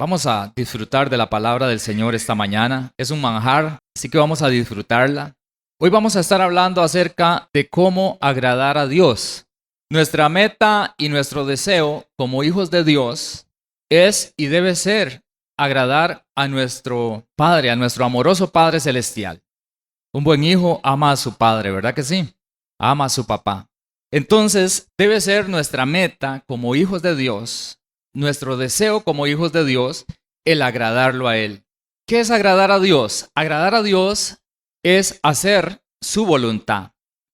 Vamos a disfrutar de la palabra del Señor esta mañana. Es un manjar, así que vamos a disfrutarla. Hoy vamos a estar hablando acerca de cómo agradar a Dios. Nuestra meta y nuestro deseo como hijos de Dios es y debe ser agradar a nuestro Padre, a nuestro amoroso Padre Celestial. Un buen hijo ama a su padre, ¿verdad que sí? Ama a su papá. Entonces, debe ser nuestra meta como hijos de Dios, nuestro deseo como hijos de Dios, el agradarlo a Él. ¿Qué es agradar a Dios? Agradar a Dios es hacer su voluntad.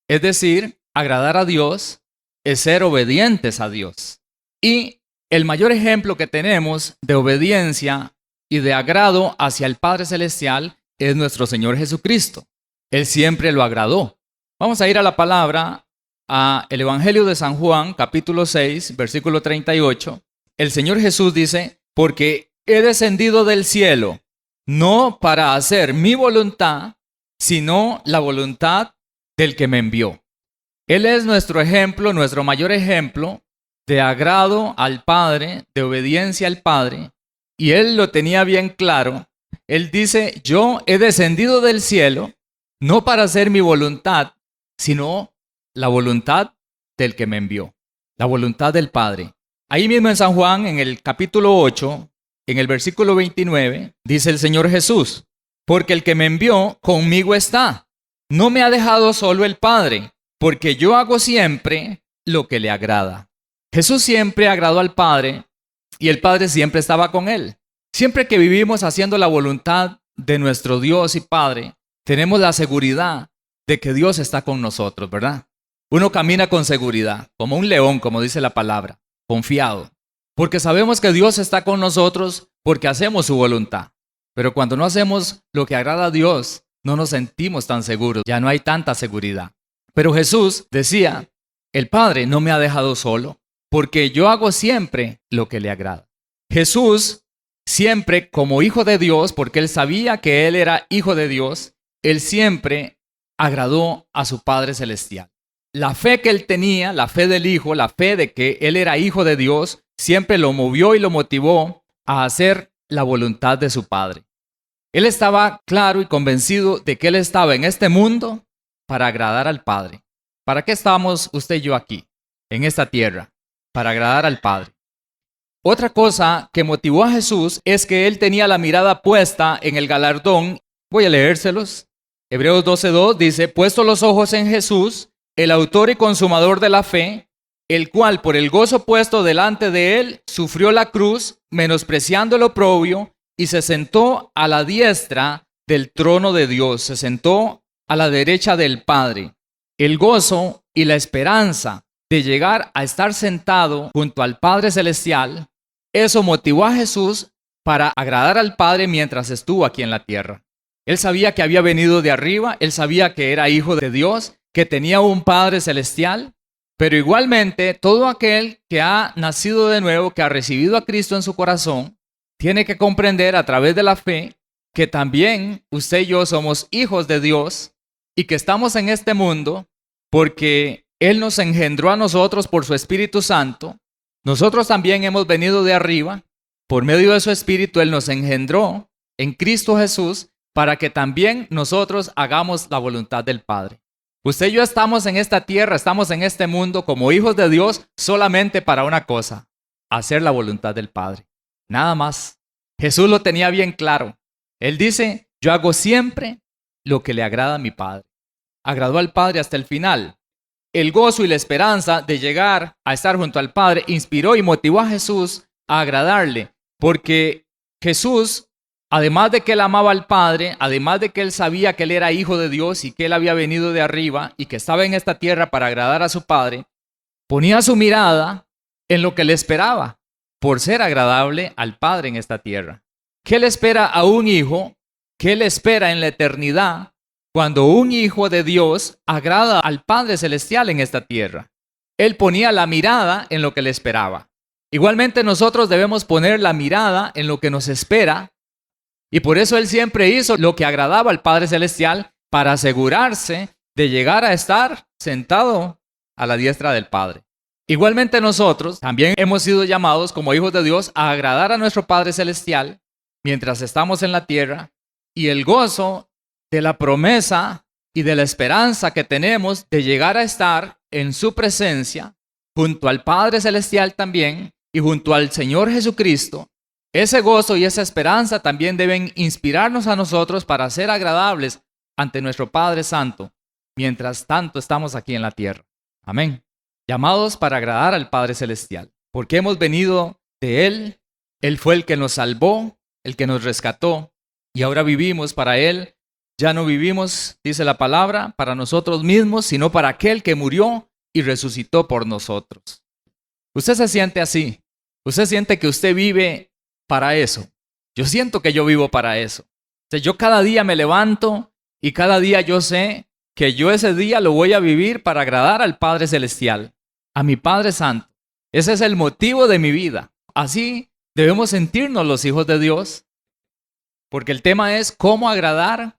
Es decir, agradar a Dios es ser obedientes a Dios. Y el mayor ejemplo que tenemos de obediencia y de agrado hacia el Padre Celestial es nuestro Señor Jesucristo. Él siempre lo agradó. Vamos a ir a la palabra, a el Evangelio de San Juan, capítulo 6, versículo 38. El Señor Jesús dice, porque he descendido del cielo, no para hacer mi voluntad, sino la voluntad del que me envió. Él es nuestro ejemplo, nuestro mayor ejemplo de agrado al Padre, de obediencia al Padre, y Él lo tenía bien claro. Él dice, yo he descendido del cielo, no para hacer mi voluntad, sino la voluntad del que me envió, la voluntad del Padre. Ahí mismo en San Juan, en el capítulo 8, en el versículo 29, dice el Señor Jesús, porque el que me envió conmigo está. No me ha dejado solo el Padre, porque yo hago siempre lo que le agrada. Jesús siempre agradó al Padre y el Padre siempre estaba con Él. Siempre que vivimos haciendo la voluntad de nuestro Dios y Padre, tenemos la seguridad de que Dios está con nosotros, ¿verdad? Uno camina con seguridad, como un león, como dice la palabra, confiado. Porque sabemos que Dios está con nosotros porque hacemos su voluntad. Pero cuando no hacemos lo que agrada a Dios, no nos sentimos tan seguros, ya no hay tanta seguridad. Pero Jesús decía, el Padre no me ha dejado solo, porque yo hago siempre lo que le agrada. Jesús, siempre como hijo de Dios, porque Él sabía que Él era hijo de Dios, Él siempre agradó a su Padre Celestial. La fe que Él tenía, la fe del Hijo, la fe de que Él era hijo de Dios, siempre lo movió y lo motivó a hacer la voluntad de su Padre. Él estaba claro y convencido de que Él estaba en este mundo para agradar al Padre. ¿Para qué estamos usted y yo aquí, en esta tierra? Para agradar al Padre. Otra cosa que motivó a Jesús es que Él tenía la mirada puesta en el galardón. Voy a leérselos. Hebreos 12:2 dice, puesto los ojos en Jesús, el autor y consumador de la fe, el cual por el gozo puesto delante de Él, sufrió la cruz, menospreciando el oprobio, y se sentó a la diestra del trono de Dios, se sentó a la derecha del Padre. El gozo y la esperanza de llegar a estar sentado junto al Padre Celestial, eso motivó a Jesús para agradar al Padre mientras estuvo aquí en la tierra. Él sabía que había venido de arriba, él sabía que era hijo de Dios, que tenía un Padre Celestial, pero igualmente todo aquel que ha nacido de nuevo, que ha recibido a Cristo en su corazón, tiene que comprender a través de la fe que también usted y yo somos hijos de Dios y que estamos en este mundo porque Él nos engendró a nosotros por su Espíritu Santo. Nosotros también hemos venido de arriba. Por medio de su Espíritu, Él nos engendró en Cristo Jesús para que también nosotros hagamos la voluntad del Padre. Usted y yo estamos en esta tierra, estamos en este mundo como hijos de Dios solamente para una cosa, hacer la voluntad del Padre. Nada más. Jesús lo tenía bien claro. Él dice, yo hago siempre lo que le agrada a mi Padre. Agradó al Padre hasta el final. El gozo y la esperanza de llegar a estar junto al Padre inspiró y motivó a Jesús a agradarle, porque Jesús, además de que Él amaba al Padre, además de que Él sabía que Él era hijo de Dios y que Él había venido de arriba y que estaba en esta tierra para agradar a su Padre, ponía su mirada en lo que le esperaba por ser agradable al Padre en esta tierra. ¿Qué le espera a un hijo? ¿Qué le espera en la eternidad cuando un hijo de Dios agrada al Padre Celestial en esta tierra? Él ponía la mirada en lo que le esperaba. Igualmente nosotros debemos poner la mirada en lo que nos espera, y por eso Él siempre hizo lo que agradaba al Padre Celestial para asegurarse de llegar a estar sentado a la diestra del Padre. Igualmente nosotros también hemos sido llamados como hijos de Dios a agradar a nuestro Padre Celestial mientras estamos en la tierra, y el gozo de la promesa y de la esperanza que tenemos de llegar a estar en su presencia junto al Padre Celestial también y junto al Señor Jesucristo. Ese gozo y esa esperanza también deben inspirarnos a nosotros para ser agradables ante nuestro Padre Santo mientras tanto estamos aquí en la tierra. Amén. Llamados para agradar al Padre Celestial, porque hemos venido de Él. Él fue el que nos salvó, el que nos rescató, y ahora vivimos para Él. Ya no vivimos, dice la palabra, para nosotros mismos, sino para aquel que murió y resucitó por nosotros. Usted se siente así. Usted siente que usted vive para eso. Yo siento que yo vivo para eso. O sea, yo cada día me levanto y cada día yo sé que yo ese día lo voy a vivir para agradar al Padre Celestial, a mi Padre Santo. Ese es el motivo de mi vida. Así debemos sentirnos los hijos de Dios, porque el tema es cómo agradar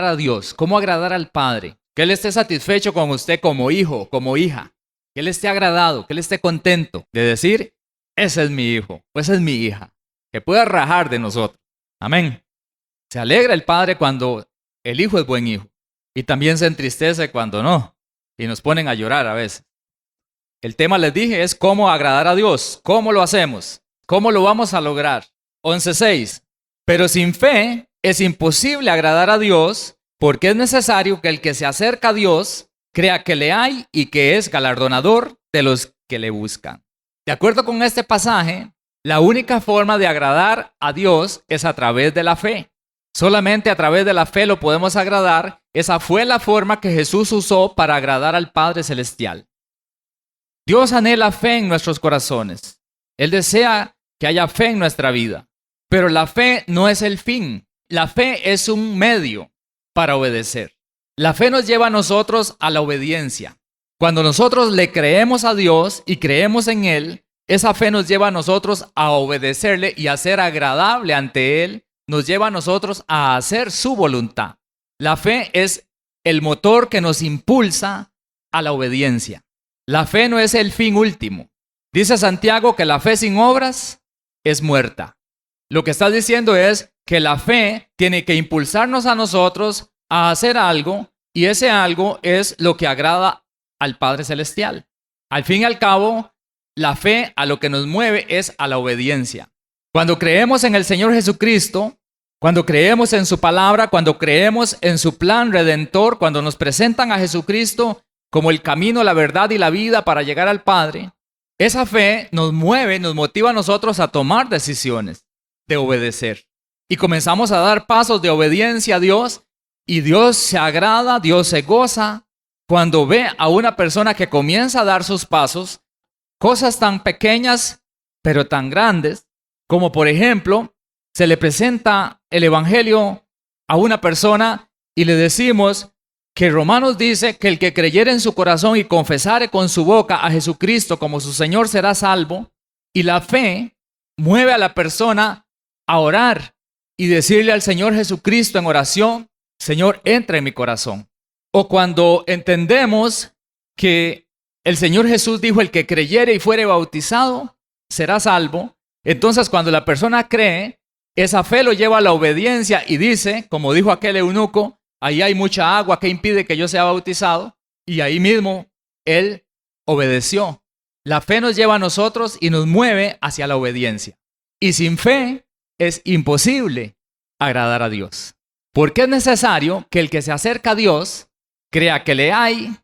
a Dios, cómo agradar al Padre. Que Él esté satisfecho con usted como hijo, como hija. Que Él esté agradado, que Él esté contento de decir, ese es mi hijo, o esa es mi hija. Que pueda rajar de nosotros. Amén. Se alegra el Padre cuando el hijo es buen hijo. Y también se entristece cuando no. Y nos ponen a llorar a veces. El tema, les dije, es cómo agradar a Dios. ¿Cómo lo hacemos? ¿Cómo lo vamos a lograr? 11:6. Pero sin fe es imposible agradar a Dios, porque es necesario que el que se acerca a Dios crea que le hay y que es galardonador de los que le buscan. De acuerdo con este pasaje, la única forma de agradar a Dios es a través de la fe. Solamente a través de la fe lo podemos agradar. Esa fue la forma que Jesús usó para agradar al Padre Celestial. Dios anhela fe en nuestros corazones. Él desea que haya fe en nuestra vida. Pero la fe no es el fin. La fe es un medio para obedecer. La fe nos lleva a nosotros a la obediencia. Cuando nosotros le creemos a Dios y creemos en Él, esa fe nos lleva a nosotros a obedecerle y a ser agradable ante Él. Nos lleva a nosotros a hacer su voluntad. La fe es el motor que nos impulsa a la obediencia. La fe no es el fin último. Dice Santiago que la fe sin obras es muerta. Lo que está diciendo es que la fe tiene que impulsarnos a nosotros a hacer algo, y ese algo es lo que agrada al Padre Celestial. Al fin y al cabo, la fe a lo que nos mueve es a la obediencia. Cuando creemos en el Señor Jesucristo, cuando creemos en su palabra, cuando creemos en su plan redentor, cuando nos presentan a Jesucristo como el camino, la verdad y la vida para llegar al Padre, esa fe nos mueve, nos motiva a nosotros a tomar decisiones de obedecer. Y comenzamos a dar pasos de obediencia a Dios, y Dios se agrada, Dios se goza cuando ve a una persona que comienza a dar sus pasos, cosas tan pequeñas pero tan grandes, como por ejemplo, se le presenta el Evangelio a una persona y le decimos que Romanos dice que el que creyere en su corazón y confesare con su boca a Jesucristo como su Señor será salvo, y la fe mueve a la persona a orar y decirle al Señor Jesucristo en oración, Señor, entra en mi corazón. O cuando entendemos que el Señor Jesús dijo, el que creyere y fuere bautizado será salvo, entonces cuando la persona cree, esa fe lo lleva a la obediencia y dice, como dijo aquel eunuco, ahí hay mucha agua que impide que yo sea bautizado, y ahí mismo él obedeció. La fe nos lleva a nosotros y nos mueve hacia la obediencia. Y sin fe es imposible agradar a Dios. Porque es necesario que el que se acerca a Dios crea que le hay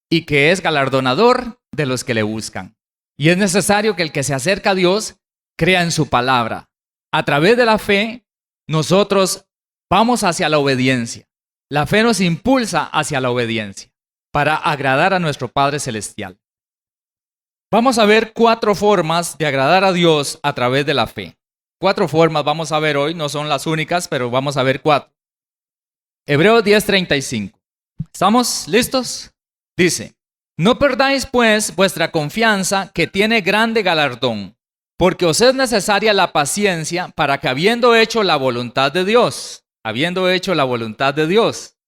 y que es galardonador de los que le buscan. Y es necesario que el que se acerca a Dios crea en su palabra. A través de la fe, nosotros vamos hacia la obediencia. La fe nos impulsa hacia la obediencia para agradar a nuestro Padre Celestial. Vamos a ver 4 formas de agradar a Dios a través de la fe. 4 formas vamos a ver hoy, no son las únicas, pero vamos a ver 4. Hebreos 10:35. ¿Estamos listos? Dice, no perdáis pues vuestra confianza, que tiene grande galardón, porque os es necesaria la paciencia para que habiendo hecho la voluntad de Dios,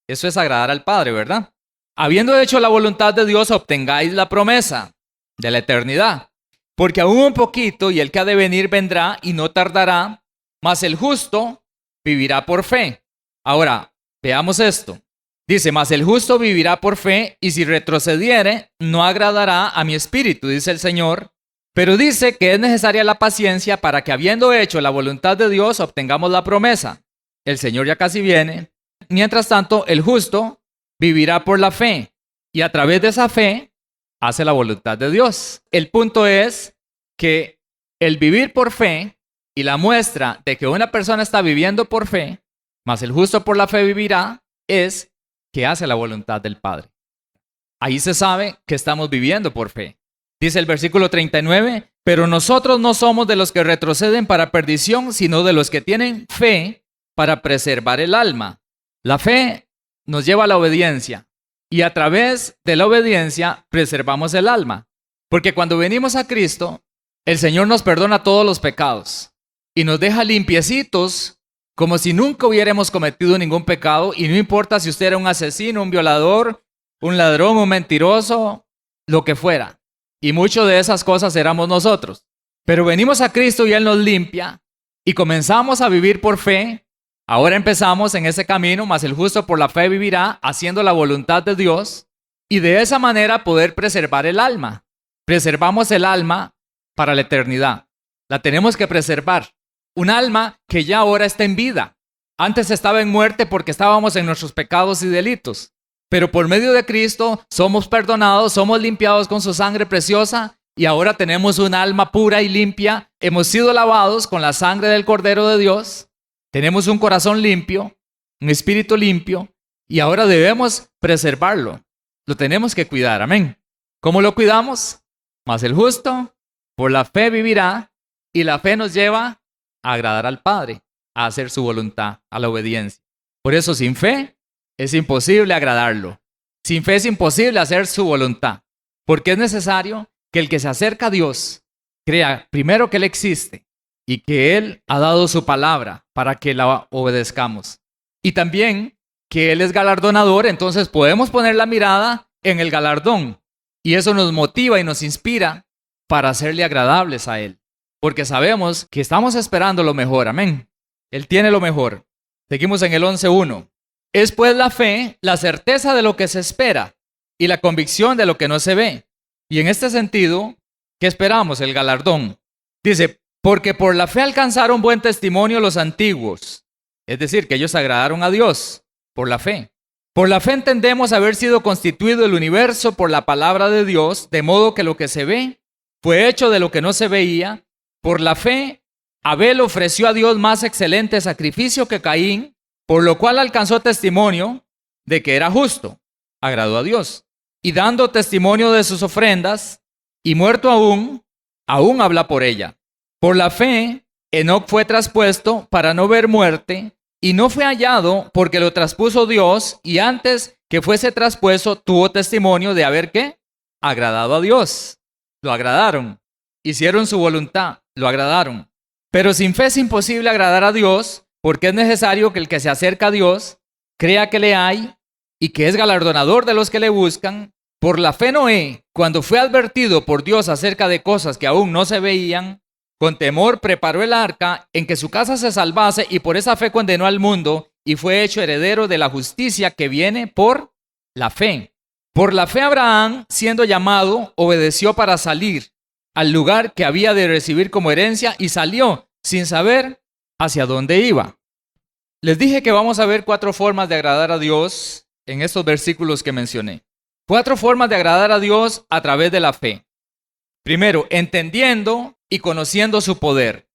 eso es agradar al Padre, ¿verdad? Habiendo hecho la voluntad de Dios, obtengáis la promesa. de la eternidad. Porque aún un poquito y el que ha de venir vendrá y no tardará, mas el justo vivirá por fe. Ahora, veamos esto. Dice, mas el justo vivirá por fe y si retrocediere, no agradará a mi espíritu, dice el Señor. Pero dice que es necesaria la paciencia para que habiendo hecho la voluntad de Dios obtengamos la promesa. El Señor ya casi viene. Mientras tanto, el justo vivirá por la fe y a través de esa fe hace la voluntad de Dios. El punto es que el vivir por fe y la muestra de que una persona está viviendo por fe, más el justo por la fe vivirá, es que hace la voluntad del Padre. Ahí se sabe que estamos viviendo por fe. Dice el versículo 39, pero nosotros no somos de los que retroceden para perdición, sino de los que tienen fe para preservar el alma. La fe nos lleva a la obediencia y a través de la obediencia preservamos el alma. Porque cuando venimos a Cristo, el Señor nos perdona todos los pecados y nos deja limpiecitos como si nunca hubiéramos cometido ningún pecado y no importa si usted era un asesino, un violador, un ladrón, un mentiroso, lo que fuera. Y mucho de esas cosas éramos nosotros. Pero venimos a Cristo y Él nos limpia y comenzamos a vivir por fe. Ahora empezamos en ese camino, mas el justo por la fe vivirá haciendo la voluntad de Dios y de esa manera poder preservar el alma. Preservamos el alma para la eternidad. La tenemos que preservar. Un alma que ya ahora está en vida. Antes estaba en muerte porque estábamos en nuestros pecados y delitos. Pero por medio de Cristo somos perdonados, somos limpiados con su sangre preciosa y ahora tenemos un alma pura y limpia. Hemos sido lavados con la sangre del Cordero de Dios. Tenemos un corazón limpio, un espíritu limpio y ahora debemos preservarlo. Lo tenemos que cuidar, amén. ¿Cómo lo cuidamos? Mas el justo por la fe vivirá y la fe nos lleva a agradar al Padre, a hacer su voluntad, a la obediencia. Por eso sin fe es imposible agradarlo. Sin fe es imposible hacer su voluntad, porque es necesario que el que se acerca a Dios crea primero que Él existe y que Él ha dado su palabra para que la obedezcamos. Y también que Él es galardonador, entonces podemos poner la mirada en el galardón. Y eso nos motiva y nos inspira para hacerle agradables a Él. Porque sabemos que estamos esperando lo mejor, amén. Él tiene lo mejor. Seguimos en el 11:1. Es pues la fe, la certeza de lo que se espera y la convicción de lo que no se ve. Y en este sentido, ¿qué esperamos? El galardón. Dice, porque por la fe alcanzaron buen testimonio los antiguos. Es decir, que ellos agradaron a Dios por la fe. Por la fe entendemos haber sido constituido el universo por la palabra de Dios, de modo que lo que se ve fue hecho de lo que no se veía. Por la fe, Abel ofreció a Dios más excelente sacrificio que Caín, por lo cual alcanzó testimonio de que era justo, agradó a Dios. Y dando testimonio de sus ofrendas, y muerto aún habla por ella. Por la fe, Enoc fue traspuesto para no ver muerte, y no fue hallado porque lo traspuso Dios, y antes que fuese traspuesto tuvo testimonio de haber ¿qué? Agradado a Dios. Lo agradaron, hicieron su voluntad, lo agradaron. Pero sin fe es imposible agradar a Dios, porque es necesario que el que se acerca a Dios crea que le hay y que es galardonador de los que le buscan. Por la fe Noé, cuando fue advertido por Dios acerca de cosas que aún no se veían, con temor preparó el arca en que su casa se salvase y por esa fe condenó al mundo y fue hecho heredero de la justicia que viene por la fe. Por la fe Abraham, siendo llamado, obedeció para salir al lugar que había de recibir como herencia y salió sin saber hacia dónde iba. Les dije que vamos a ver 4 formas de agradar a Dios en estos versículos que mencioné. 4 formas de agradar a Dios a través de la fe. Primero, entendiendo y conociendo su poder.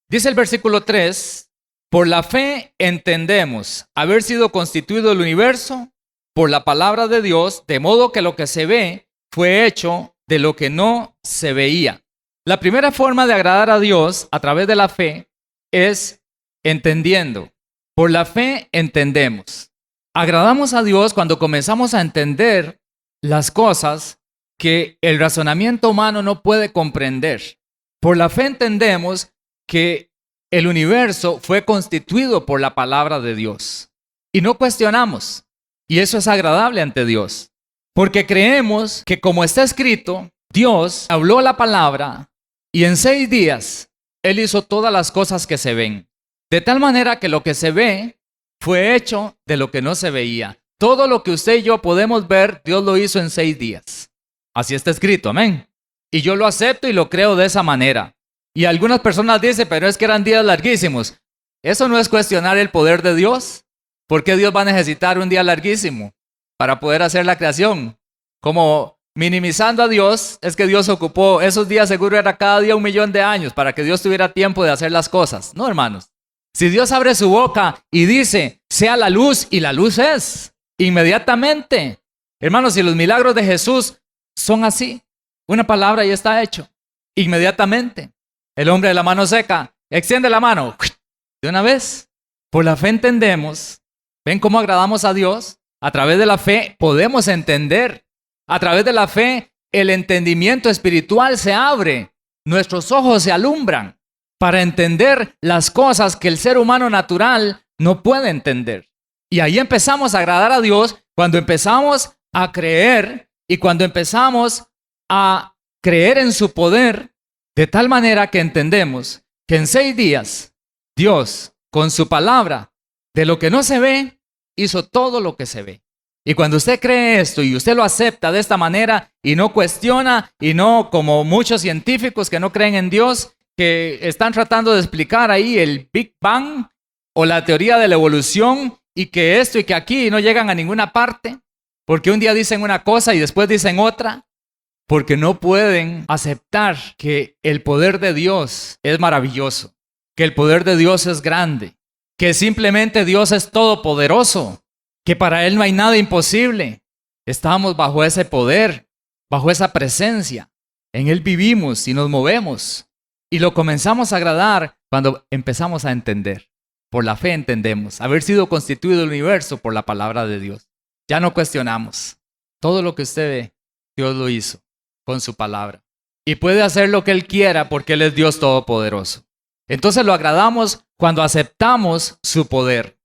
Dice el versículo 3, por la fe entendemos haber sido constituido el universo por la palabra de Dios, de modo que lo que se ve fue hecho de lo que no se veía. La primera forma de agradar a Dios a través de la fe es entendiendo. Por la fe entendemos. Agradamos a Dios cuando comenzamos a entender las cosas que el razonamiento humano no puede comprender. Por la fe entendemos que el universo fue constituido por la palabra de Dios. Y no cuestionamos. Y eso es agradable ante Dios. Porque creemos que como está escrito, Dios habló la palabra y en 6 días Él hizo todas las cosas que se ven. De tal manera que lo que se ve fue hecho de lo que no se veía. Todo lo que usted y yo podemos ver, Dios lo hizo en 6 días. Así está escrito, amén. Y yo lo acepto y lo creo de esa manera. Y algunas personas dicen, pero es que eran días larguísimos. Eso no es cuestionar el poder de Dios. ¿Por qué Dios va a necesitar un día larguísimo para poder hacer la creación? Como minimizando a Dios, es que Dios ocupó esos días, seguro era cada día 1.000.000 de años para que Dios tuviera tiempo de hacer las cosas. No, hermanos. Si Dios abre su boca y dice, sea la luz, y la luz es, inmediatamente. Hermanos, si los milagros de Jesús son así, una palabra y está hecho, inmediatamente. El hombre de la mano seca, extiende la mano, de una vez. Por la fe entendemos. ¿Ven cómo agradamos a Dios? A través de la fe podemos entender. A través de la fe el entendimiento espiritual se abre. Nuestros ojos se alumbran para entender las cosas que el ser humano natural no puede entender. Y ahí empezamos a agradar a Dios cuando empezamos a creer y cuando empezamos a creer en su poder, de tal manera que entendemos que en 6 días Dios, con su palabra, de lo que no se ve, hizo todo lo que se ve. Y cuando usted cree esto y usted lo acepta de esta manera y no cuestiona y no como muchos científicos que no creen en Dios, que están tratando de explicar ahí el Big Bang o la teoría de la evolución y que esto y que aquí no llegan a ninguna parte, porque un día dicen una cosa y después dicen otra, porque no pueden aceptar que el poder de Dios es maravilloso, que el poder de Dios es grande, que simplemente Dios es todopoderoso, que para Él no hay nada imposible. Estamos bajo ese poder, bajo esa presencia. En Él vivimos y nos movemos. Y lo comenzamos a agradar cuando empezamos a entender. Por la fe entendemos haber sido constituido el universo por la palabra de Dios. Ya no cuestionamos. Todo lo que usted ve, Dios lo hizo con su palabra. Y puede hacer lo que Él quiera porque Él es Dios todopoderoso. Entonces lo agradamos cuando aceptamos su poder,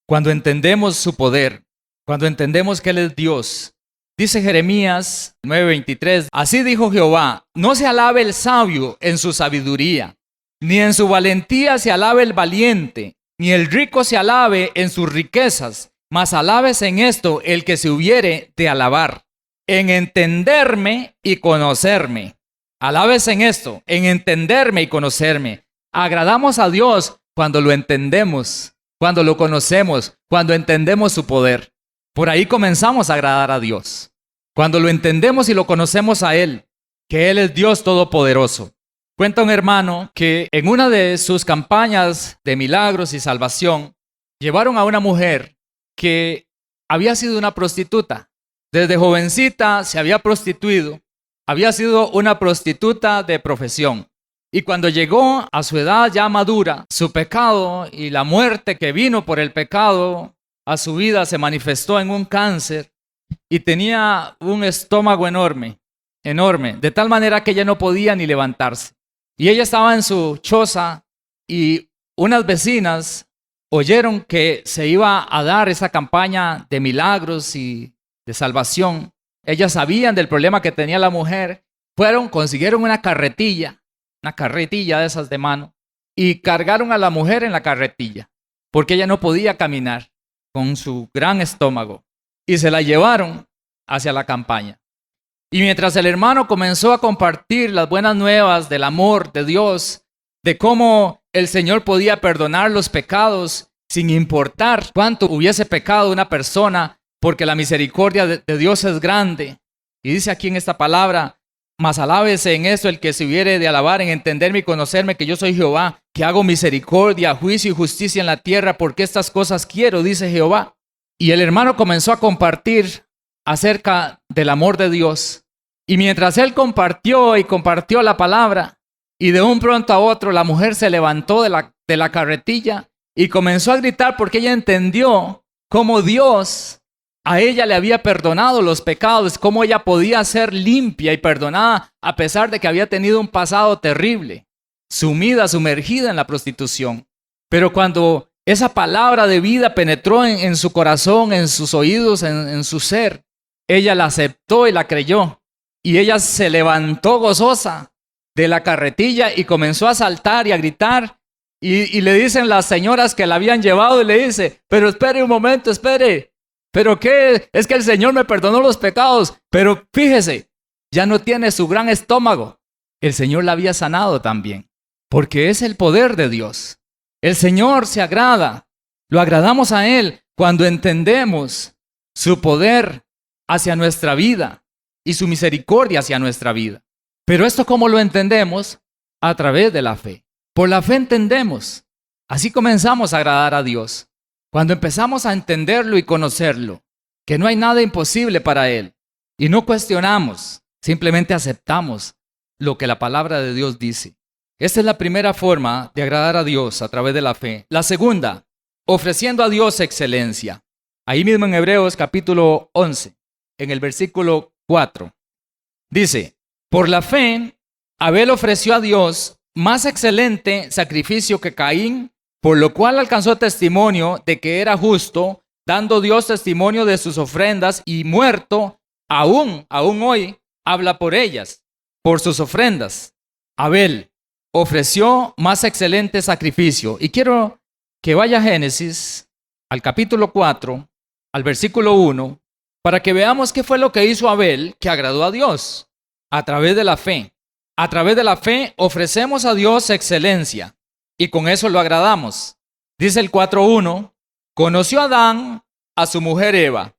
cuando entendemos su poder, cuando entendemos que Él es Dios. Dice Jeremías 9:23, así dijo Jehová, no se alabe el sabio en su sabiduría, ni en su valentía se alabe el valiente, ni el rico se alabe en sus riquezas, mas alabes en esto el que se hubiere de alabar, en entenderme y conocerme. Alabes en esto, en entenderme y conocerme. Agradamos a Dios cuando lo entendemos, cuando lo conocemos, cuando entendemos su poder. Por ahí comenzamos a agradar a Dios. Cuando lo entendemos y lo conocemos a Él, que Él es Dios todopoderoso. Cuenta un hermano que en una de sus campañas de milagros y salvación, llevaron a una mujer que había sido una prostituta. Desde jovencita se había prostituido, había sido una prostituta de profesión. Y cuando llegó a su edad ya madura, su pecado y la muerte que vino por el pecado a su vida se manifestó en un cáncer y tenía un estómago enorme, de tal manera que ella no podía ni levantarse. Y ella estaba en su choza y unas vecinas oyeron que se iba a dar esa campaña de milagros y de salvación. Ellas sabían del problema que tenía la mujer. Consiguieron una carretilla de esas de mano, y cargaron a la mujer en la carretilla, porque ella no podía caminar con su gran estómago, y se la llevaron hacia la campaña. Y mientras el hermano comenzó a compartir las buenas nuevas del amor de Dios, de cómo el Señor podía perdonar los pecados sin importar cuánto hubiese pecado una persona, porque la misericordia de Dios es grande. Y dice aquí en esta palabra, mas alábese en esto el que se hubiere de alabar, en entenderme y conocerme, que yo soy Jehová, que hago misericordia, juicio y justicia en la tierra, porque estas cosas quiero, dice Jehová. Y el hermano comenzó a compartir acerca del amor de Dios. Y mientras él compartió la palabra, y de un pronto a otro la mujer se levantó de la carretilla y comenzó a gritar porque ella entendió cómo Dios a ella le había perdonado los pecados, cómo ella podía ser limpia y perdonada a pesar de que había tenido un pasado terrible, sumergida en la prostitución. Pero cuando esa palabra de vida penetró en su corazón, en sus oídos, en su ser, ella la aceptó y la creyó. y ella se levantó gozosa de la carretilla y comenzó a saltar y a gritar. Y le dicen las señoras que la habían llevado y le dice, pero espere un momento, espere. ¿Pero qué? Es que el Señor me perdonó los pecados. Pero fíjese, ya no tiene su gran estómago. El Señor la había sanado también, porque es el poder de Dios. El Señor se agrada, lo agradamos a Él cuando entendemos su poder hacia nuestra vida y su misericordia hacia nuestra vida. Pero esto, ¿cómo lo entendemos? A través de la fe. Por la fe entendemos. Así comenzamos a agradar a Dios. Cuando empezamos a entenderlo y conocerlo, que no hay nada imposible para Él. Y no cuestionamos, simplemente aceptamos lo que la palabra de Dios dice. Esta es la primera forma de agradar a Dios a través de la fe. La segunda, ofreciendo a Dios excelencia. Ahí mismo en Hebreos capítulo 11, en el versículo 4, dice, por la fe, Abel ofreció a Dios más excelente sacrificio que Caín, por lo cual alcanzó testimonio de que era justo, dando Dios testimonio de sus ofrendas, y muerto, aún hoy, habla por ellas, por sus ofrendas. Abel ofreció más excelente sacrificio. Y quiero que vaya a Génesis, al capítulo 4, al versículo 1, para que veamos qué fue lo que hizo Abel que agradó a Dios a través de la fe. A través de la fe ofrecemos a Dios excelencia y con eso lo agradamos. Dice el 4:1, conoció Adán a su mujer Eva,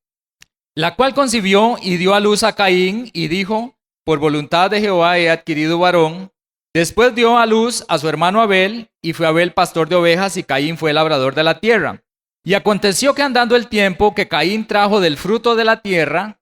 la cual concibió y dio a luz a Caín y dijo, por voluntad de Jehová he adquirido varón. Después dio a luz a su hermano Abel y fue Abel pastor de ovejas y Caín fue labrador de la tierra. Y aconteció que andando el tiempo que Caín trajo del fruto de la tierra,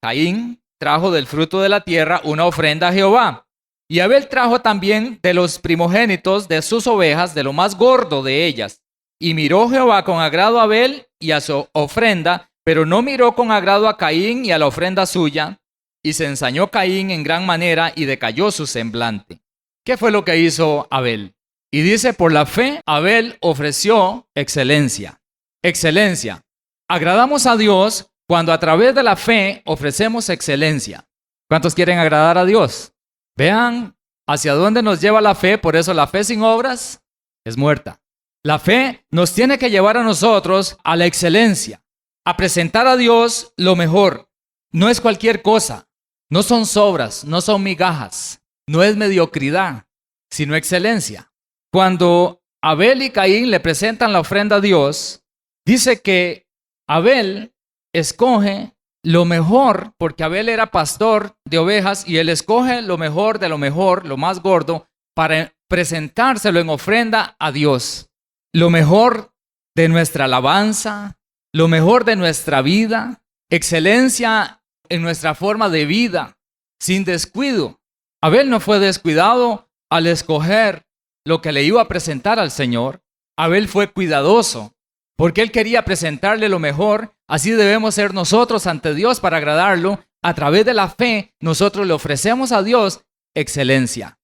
una ofrenda a Jehová. Y Abel trajo también de los primogénitos de sus ovejas, de lo más gordo de ellas. Y miró Jehová con agrado a Abel y a su ofrenda, pero no miró con agrado a Caín y a la ofrenda suya. Y se ensañó Caín en gran manera y decayó su semblante. ¿Qué fue lo que hizo Abel? Y dice, por la fe, Abel ofreció excelencia. Excelencia. Agradamos a Dios cuando a través de la fe ofrecemos excelencia. ¿Cuántos quieren agradar a Dios? Vean hacia dónde nos lleva la fe, por eso la fe sin obras es muerta. La fe nos tiene que llevar a nosotros a la excelencia, a presentar a Dios lo mejor. No es cualquier cosa, no son sobras, no son migajas, no es mediocridad, sino excelencia. Cuando Abel y Caín le presentan la ofrenda a Dios, dice que Abel escoge lo mejor, porque Abel era pastor de ovejas y él escoge lo mejor de lo mejor, lo más gordo, para presentárselo en ofrenda a Dios. Lo mejor de nuestra alabanza, lo mejor de nuestra vida, excelencia en nuestra forma de vida, sin descuido. Abel no fue descuidado al escoger lo que le iba a presentar al Señor. Abel fue cuidadoso, porque él quería presentarle lo mejor. Así debemos ser nosotros ante Dios para agradarlo. A través de la fe, nosotros le ofrecemos a Dios excelencia.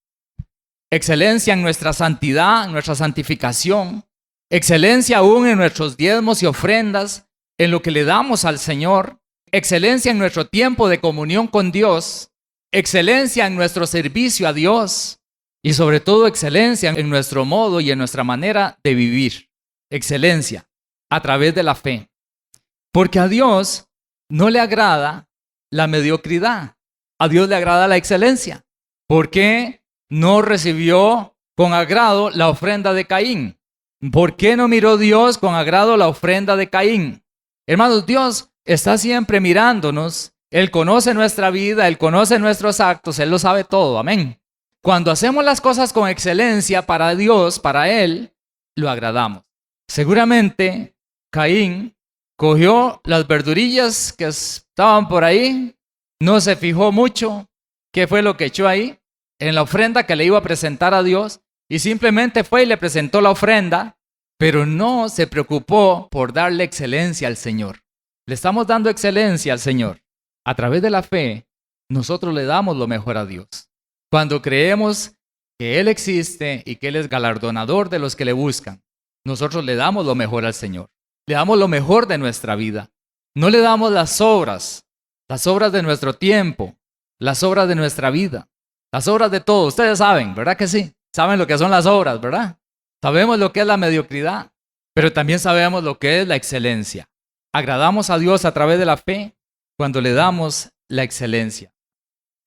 Excelencia en nuestra santidad, en nuestra santificación. Excelencia aún en nuestros diezmos y ofrendas, en lo que le damos al Señor. Excelencia en nuestro tiempo de comunión con Dios. Excelencia en nuestro servicio a Dios. Y sobre todo excelencia en nuestro modo y en nuestra manera de vivir. Excelencia a través de la fe. Porque a Dios no le agrada la mediocridad. A Dios le agrada la excelencia. ¿Por qué no recibió con agrado la ofrenda de Caín? ¿Por qué no miró Dios con agrado la ofrenda de Caín? Hermanos, Dios está siempre mirándonos. Él conoce nuestra vida, Él conoce nuestros actos, Él lo sabe todo. Amén. Cuando hacemos las cosas con excelencia para Dios, para Él, lo agradamos. Seguramente Caín cogió las verdurillas que estaban por ahí, no se fijó mucho qué fue lo que echó ahí en la ofrenda que le iba a presentar a Dios y simplemente fue y le presentó la ofrenda, pero no se preocupó por darle excelencia al Señor. Le estamos dando excelencia al Señor. A través de la fe, nosotros le damos lo mejor a Dios. Cuando creemos que Él existe y que Él es galardonador de los que le buscan, nosotros le damos lo mejor al Señor. Le damos lo mejor de nuestra vida. No le damos las obras de nuestro tiempo, las obras de nuestra vida, las obras de todo. Ustedes saben, ¿verdad que sí? Saben lo que son las obras, ¿verdad? Sabemos lo que es la mediocridad, pero también sabemos lo que es la excelencia. Agradamos a Dios a través de la fe cuando le damos la excelencia.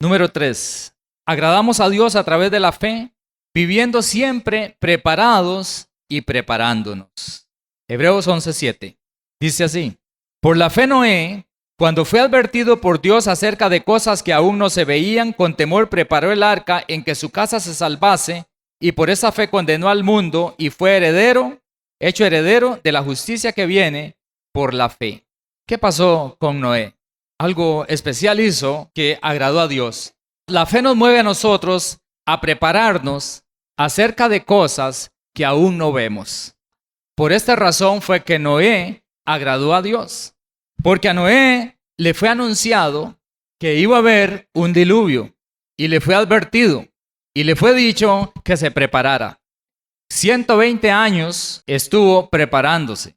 Número 3. Agradamos a Dios a través de la fe, viviendo siempre preparados y preparándonos. Hebreos 11:7. Dice así: por la fe Noé, cuando fue advertido por Dios acerca de cosas que aún no se veían, con temor preparó el arca en que su casa se salvase, y por esa fe condenó al mundo y fue hecho heredero de la justicia que viene por la fe. ¿Qué pasó con Noé? Algo especial hizo que agradó a Dios. La fe nos mueve a nosotros a prepararnos acerca de cosas que aún no vemos. Por esta razón fue que Noé agradó a Dios, porque a Noé le fue anunciado que iba a haber un diluvio y le fue advertido y le fue dicho que se preparara. 120 años estuvo preparándose.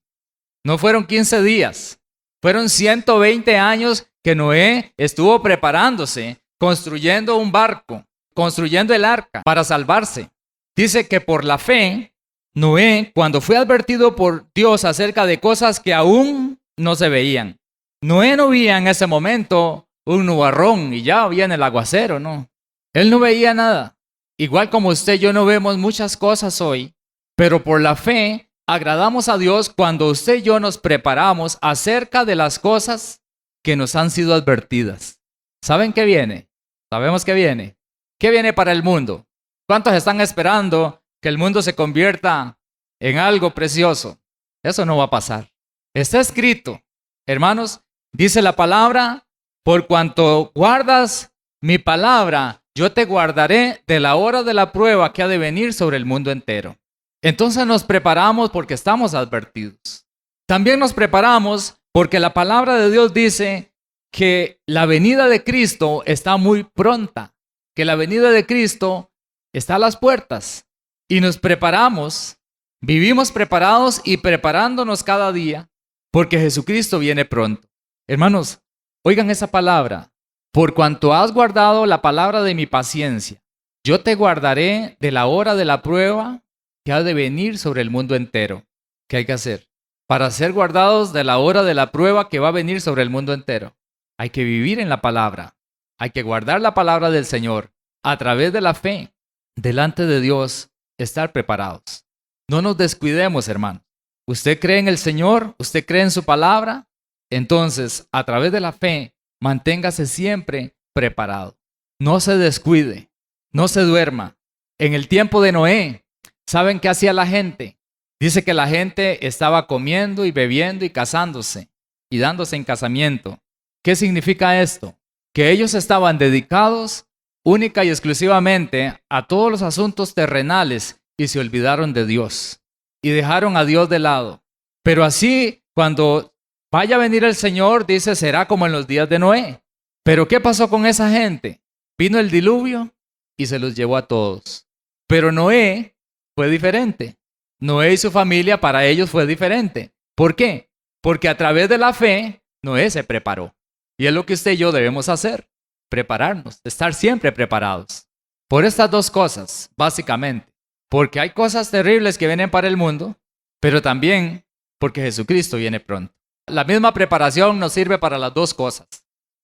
No fueron 15 días, fueron 120 años que Noé estuvo preparándose, construyendo un barco, construyendo el arca para salvarse. Dice que por la fe, Noé, cuando fue advertido por Dios acerca de cosas que aún no se veían, Noé no veía en ese momento un nubarrón y ya viene el aguacero, no. Él no veía nada. Igual como usted y yo no vemos muchas cosas hoy, pero por la fe agradamos a Dios cuando usted y yo nos preparamos acerca de las cosas que nos han sido advertidas. ¿Saben qué viene? Sabemos qué viene. ¿Qué viene para el mundo? ¿Cuántos están esperando que el mundo se convierta en algo precioso? Eso no va a pasar. Está escrito, hermanos, dice la palabra: por cuanto guardas mi palabra, yo te guardaré de la hora de la prueba que ha de venir sobre el mundo entero. Entonces nos preparamos porque estamos advertidos. También nos preparamos porque la palabra de Dios dice que la venida de Cristo está muy pronta, que la venida de Cristo está a las puertas. Y nos preparamos, vivimos preparados y preparándonos cada día porque Jesucristo viene pronto. Hermanos, oigan esa palabra: por cuanto has guardado la palabra de mi paciencia, yo te guardaré de la hora de la prueba que ha de venir sobre el mundo entero. ¿Qué hay que hacer? Para ser guardados de la hora de la prueba que va a venir sobre el mundo entero, hay que vivir en la palabra. Hay que guardar la palabra del Señor a través de la fe. Delante de Dios, estar preparados. No nos descuidemos, hermano. ¿Usted cree en el Señor? ¿Usted cree en su palabra? Entonces, a través de la fe, manténgase siempre preparado. No se descuide, no se duerma. En el tiempo de Noé, ¿saben qué hacía la gente? Dice que la gente estaba comiendo y bebiendo y casándose y dándose en casamiento. ¿Qué significa esto? Que ellos estaban dedicados única y exclusivamente a todos los asuntos terrenales y se olvidaron de Dios y dejaron a Dios de lado. Pero así, cuando vaya a venir el Señor, dice, será como en los días de Noé. Pero ¿qué pasó con esa gente? Vino el diluvio y se los llevó a todos. Pero Noé fue diferente. Noé y su familia, para ellos fue diferente. ¿Por qué? Porque a través de la fe, Noé se preparó. Y es lo que usted y yo debemos hacer: prepararnos, estar siempre preparados. Por estas dos cosas, básicamente. Porque hay cosas terribles que vienen para el mundo, pero también porque Jesucristo viene pronto. La misma preparación nos sirve para las dos cosas.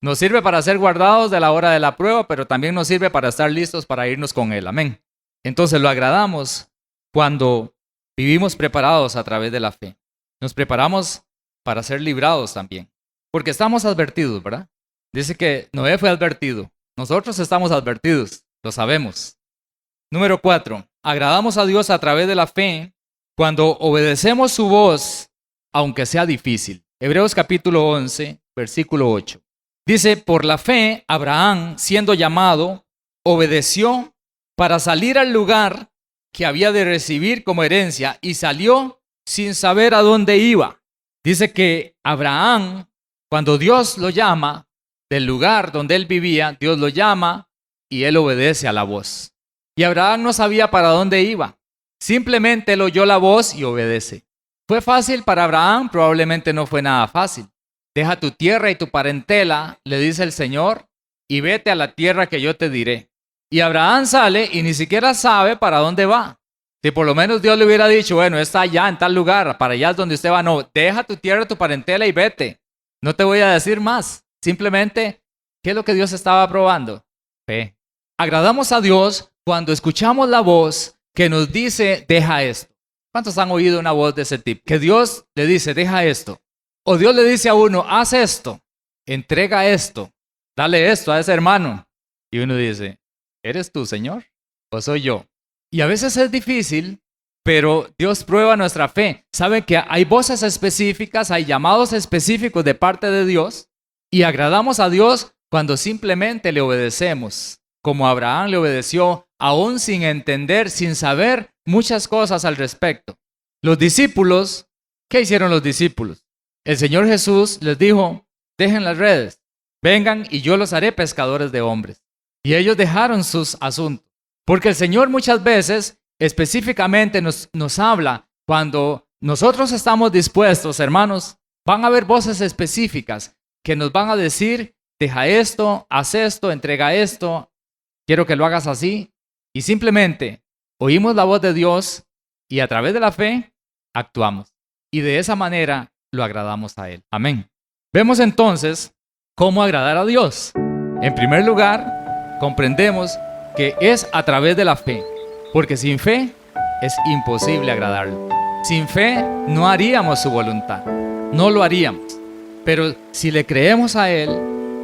Nos sirve para ser guardados de la hora de la prueba, pero también nos sirve para estar listos para irnos con Él. Amén. Entonces lo agradamos cuando vivimos preparados a través de la fe. Nos preparamos para ser librados también. Porque estamos advertidos, ¿verdad? Dice que Noé fue advertido. Nosotros estamos advertidos, lo sabemos. Número 4. Agradamos a Dios a través de la fe cuando obedecemos su voz, aunque sea difícil. Hebreos capítulo 11, versículo 8. Dice, por la fe, Abraham, siendo llamado, obedeció para salir al lugar que había de recibir como herencia y salió sin saber a dónde iba. Dice que Abraham, cuando Dios lo llama, del lugar donde él vivía, Dios lo llama y él obedece a la voz. Y Abraham no sabía para dónde iba. Simplemente él oyó la voz y obedece. ¿Fue fácil para Abraham? Probablemente no fue nada fácil. Deja tu tierra y tu parentela, le dice el Señor, y vete a la tierra que yo te diré. Y Abraham sale y ni siquiera sabe para dónde va. Si por lo menos Dios le hubiera dicho, bueno, está allá en tal lugar, para allá es donde usted va. No, deja tu tierra, tu parentela y vete. No te voy a decir más. Simplemente, ¿qué es lo que Dios estaba probando? Fe. Agradamos a Dios cuando escuchamos la voz que nos dice, deja esto. ¿Cuántos han oído una voz de ese tipo? Que Dios le dice, deja esto. O Dios le dice a uno, haz esto, entrega esto, dale esto a ese hermano. Y uno dice, ¿eres tú, Señor? ¿O soy yo? Y a veces es difícil, pero Dios prueba nuestra fe. Sabe que hay voces específicas, hay llamados específicos de parte de Dios y agradamos a Dios cuando simplemente le obedecemos, como Abraham le obedeció, aún sin entender, sin saber muchas cosas al respecto. Los discípulos, ¿qué hicieron los discípulos? El Señor Jesús les dijo, dejen las redes, vengan y yo los haré pescadores de hombres. Y ellos dejaron sus asuntos. Porque el Señor muchas veces específicamente nos habla cuando nosotros estamos dispuestos, hermanos, van a haber voces específicas que nos van a decir, deja esto, haz esto, entrega esto, quiero que lo hagas así. Y simplemente oímos la voz de Dios y a través de la fe actuamos. Y de esa manera lo agradamos a Él. Amén. Vemos entonces cómo agradar a Dios. En primer lugar, comprendemos que es a través de la fe, porque sin fe es imposible agradarlo. Sin fe no haríamos su voluntad, no lo haríamos. Pero si le creemos a Él,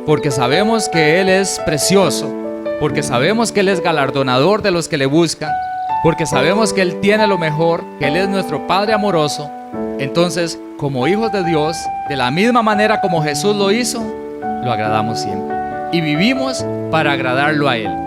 porque sabemos que Él es precioso, porque sabemos que Él es galardonador de los que le buscan, porque sabemos que Él tiene lo mejor, que Él es nuestro Padre amoroso, entonces, como hijos de Dios, de la misma manera como Jesús lo hizo, lo agradamos siempre. Y vivimos para agradarlo a Él.